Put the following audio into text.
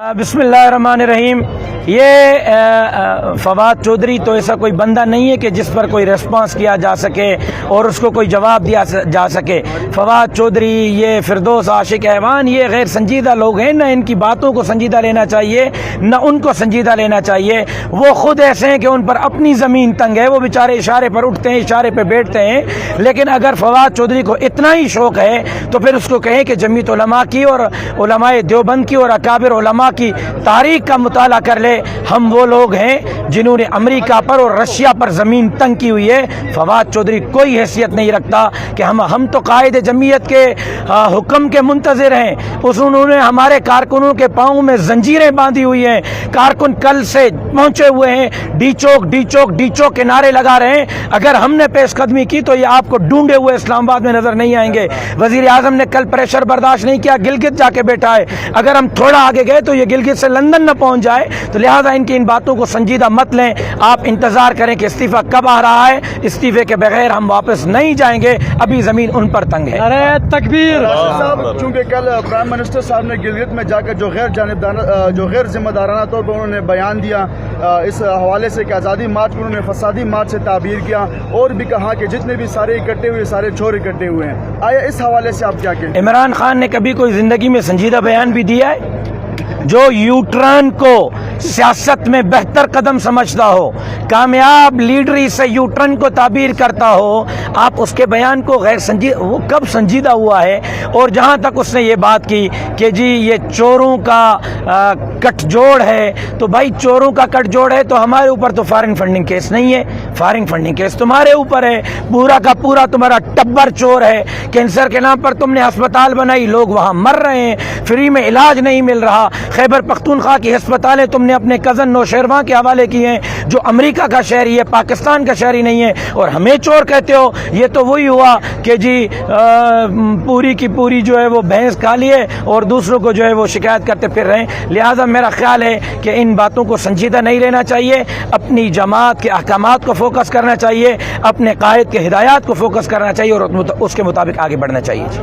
बिस्मिल्लाहिर्रहमानिर्रहीम। ये फवाद चौधरी तो ऐसा कोई बंदा नहीं है कि जिस पर कोई रिस्पांस किया जा सके और उसको कोई जवाब दिया जा सके। फवाद चौधरी, ये फिरदौस आशिक हैवान, ये गैर संजीदा लोग हैं। न इनकी बातों को संजीदा लेना चाहिए, न उनको संजीदा लेना चाहिए। वो खुद ऐसे हैं कि उन पर अपनी ज़मीन तंग है। वो बेचारे इशारे पर उठते हैं, इशारे पर बैठते हैं। लेकिन अगर फवाद चौधरी को इतना ही शौक़ है तो फिर उसको कहें कि जमीयत उलमा की और उलमाए देवबंद की और अकाबिर उलमा की तारीख का मुताला कर ले। हम वो लोग हैं जिन्होंने अमेरिका पर और रशिया पर ज़मीन तंग की हुई है। फवाद चौधरी कोई हैसियत नहीं रखता कि हम तो कायदे जमीयत के हुक्म के मुंतज़िर हैं। उन्होंने हमारे कारकुनों के पाँव में जंजीरें बांधी हुई हैं। कारकुन कल से पहुंचे हुए हैं, डी चौक के नारे लगा रहे हैं। अगर हमने पेशकदमी की तो ये आपको ढूंढे हुए इस्लामाबाद में नजर नहीं आएंगे। वजीर आजम ने कल प्रेशर बर्दाश्त नहीं किया, गिलगित जाके बैठा है। अगर हम थोड़ा आगे गए तो ये गिलगित से लंदन न पहुंच जाए। तो लिहाजा इनकी इन बातों को संजीदा मत लें। आप इंतजार करें कि इस्तीफा कब आ रहा है। इस्तीफे के बगैर हम वापस नहीं जाएंगे। अभी जमीन उन पर तंग है। अरे तकबीर साहब, चूंकि कल प्राइम मिनिस्टर साहब ने गिलगित में जाकर जो गैर जिम्मेदाराना तौर पर उन्होंने बयान दिया, इस हवाले से कि आज़ादी मार्च को उन्होंने फसादी मार्च से ताबीर किया और भी कहा कि जितने भी सारे इकट्ठे हुए सारे चोर इकट्ठे हुए हैं। आया इस हवाले से आप क्या कहें? इमरान खान ने कभी कोई जिंदगी में संजीदा बयान भी दिया है? जो यूटर्न को सियासत में बेहतर कदम समझता हो, कामयाब लीडरी से यूटर्न को ताबीर करता हो, आप उसके बयान को गैर संजीदा, वो कब संजीदा हुआ है? और जहाँ तक उसने ये बात की कि जी ये चोरों का गठजोड़ है, तो भाई चोरों का गठजोड़ है तो हमारे ऊपर तो फॉरेन फंडिंग केस नहीं है। फॉरेन फंडिंग केस तुम्हारे ऊपर है। पूरा का पूरा तुम्हारा टब्बर चोर है। कैंसर के नाम पर तुमने अस्पताल बनाई, लोग वहाँ मर रहे हैं, फ्री में इलाज नहीं मिल रहा। खैबर पख्तूनख्वा की अस्पतालें तुमने अपने कज़न नौशेरवां के हवाले की हैं जो अमेरिका का शहरी है, पाकिस्तान का शहरी नहीं है, और हमें चोर कहते हो। ये तो वही हुआ कि जी पूरी की पूरी जो है वो भैंस खा लिए और दूसरों को जो है वो शिकायत करते फिर रहे हैं। लिहाजा मेरा ख्याल है कि इन बातों को संजीदा नहीं लेना चाहिए। अपनी जमात के अहकामात को फोकस करना चाहिए, अपने कायद के हिदायत को फोकस करना चाहिए और उसके मुताबिक आगे बढ़ना चाहिए।